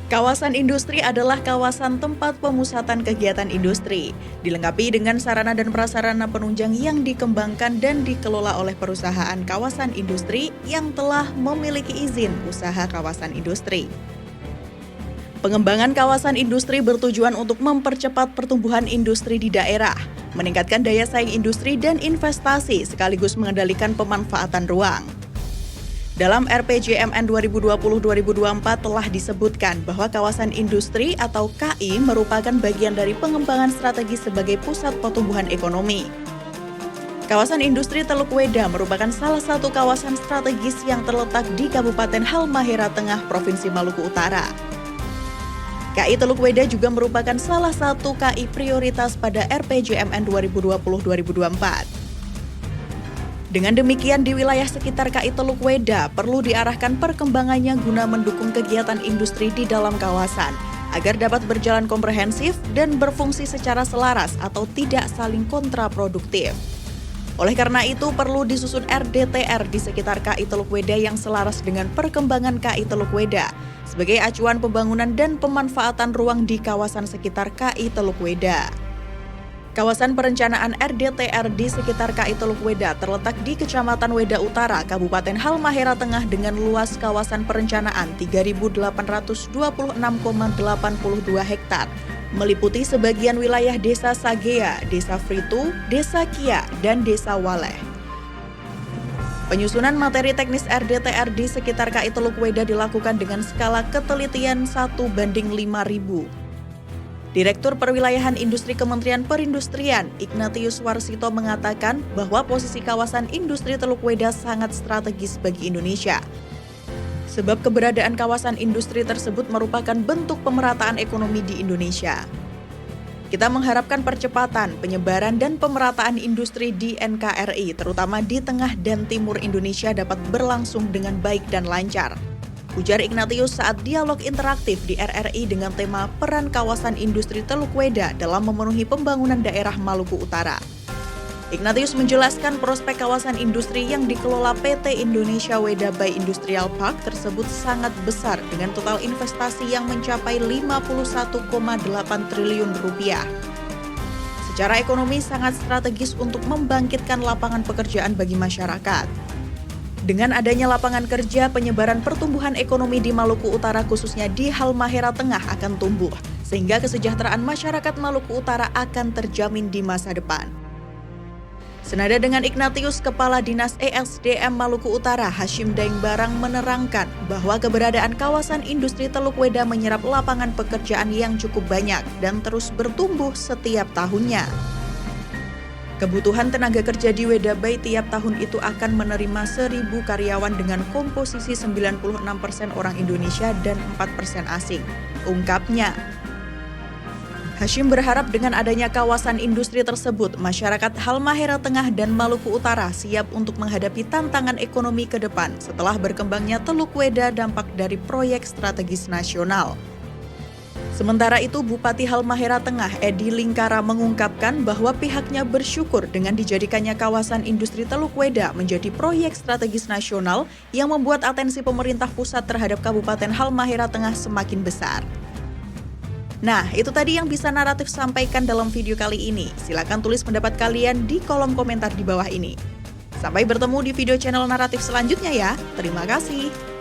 Kawasan industri adalah kawasan tempat pemusatan kegiatan industri, dilengkapi dengan sarana dan prasarana penunjang yang dikembangkan dan dikelola oleh perusahaan kawasan industri yang telah memiliki izin usaha kawasan industri. Pengembangan kawasan industri bertujuan untuk mempercepat pertumbuhan industri di daerah, meningkatkan daya saing industri dan investasi sekaligus mengendalikan pemanfaatan ruang. Dalam RPJMN 2020-2024 telah disebutkan bahwa kawasan industri atau KI merupakan bagian dari pengembangan strategi sebagai pusat pertumbuhan ekonomi. Kawasan industri Teluk Weda merupakan salah satu kawasan strategis yang terletak di Kabupaten Halmahera Tengah, Provinsi Maluku Utara. KI Teluk Weda juga merupakan salah satu KI prioritas pada RPJMN 2020-2024. Dengan demikian, di wilayah sekitar KI Teluk Weda perlu diarahkan perkembangannya guna mendukung kegiatan industri di dalam kawasan, agar dapat berjalan komprehensif dan berfungsi secara selaras atau tidak saling kontraproduktif. Oleh karena itu, perlu disusun RDTR di sekitar KI Teluk Weda yang selaras dengan perkembangan KI Teluk Weda, sebagai acuan pembangunan dan pemanfaatan ruang di kawasan sekitar KI Teluk Weda. Kawasan perencanaan RDTR di sekitar KI Teluk Weda terletak di Kecamatan Weda Utara, Kabupaten Halmahera Tengah dengan luas kawasan perencanaan 3.826,82 hektar, meliputi sebagian wilayah Desa Sagea, Desa Fritu, Desa Kia, dan Desa Waleh. Penyusunan materi teknis RDTR di sekitar KI Teluk Weda dilakukan dengan skala ketelitian 1:5.000. Direktur Perwilayahan Industri Kementerian Perindustrian, Ignatius Warsito mengatakan bahwa posisi kawasan industri Teluk Weda sangat strategis bagi Indonesia. Sebab keberadaan kawasan industri tersebut merupakan bentuk pemerataan ekonomi di Indonesia. Kita mengharapkan percepatan, penyebaran, dan pemerataan industri di NKRI, terutama di tengah dan timur Indonesia dapat berlangsung dengan baik dan lancar, ujar Ignatius saat dialog interaktif di RRI dengan tema peran kawasan industri Teluk Weda dalam memenuhi pembangunan daerah Maluku Utara. Ignatius menjelaskan prospek kawasan industri yang dikelola PT Indonesia Weda Bay Industrial Park tersebut sangat besar dengan total investasi yang mencapai 51,8 triliun rupiah. Secara ekonomi sangat strategis untuk membangkitkan lapangan pekerjaan bagi masyarakat. Dengan adanya lapangan kerja, penyebaran pertumbuhan ekonomi di Maluku Utara khususnya di Halmahera Tengah akan tumbuh, sehingga kesejahteraan masyarakat Maluku Utara akan terjamin di masa depan. Senada dengan Ignatius, Kepala Dinas ESDM Maluku Utara Hashim Daengbarang menerangkan bahwa keberadaan kawasan industri Teluk Weda menyerap lapangan pekerjaan yang cukup banyak dan terus bertumbuh setiap tahunnya. Kebutuhan tenaga kerja di Weda Bay tiap tahun itu akan menerima 1.000 karyawan dengan komposisi 96% orang Indonesia dan 4% asing, ungkapnya. Hashim berharap dengan adanya kawasan industri tersebut, masyarakat Halmahera Tengah dan Maluku Utara siap untuk menghadapi tantangan ekonomi ke depan setelah berkembangnya Teluk Weda dampak dari proyek strategis nasional. Sementara itu, Bupati Halmahera Tengah Edi Lingkara mengungkapkan bahwa pihaknya bersyukur dengan dijadikannya kawasan industri Teluk Weda menjadi proyek strategis nasional yang membuat atensi pemerintah pusat terhadap Kabupaten Halmahera Tengah semakin besar. Nah, itu tadi yang bisa Naratif sampaikan dalam video kali ini. Silakan tulis pendapat kalian di kolom komentar di bawah ini. Sampai bertemu di video channel Naratif selanjutnya ya. Terima kasih.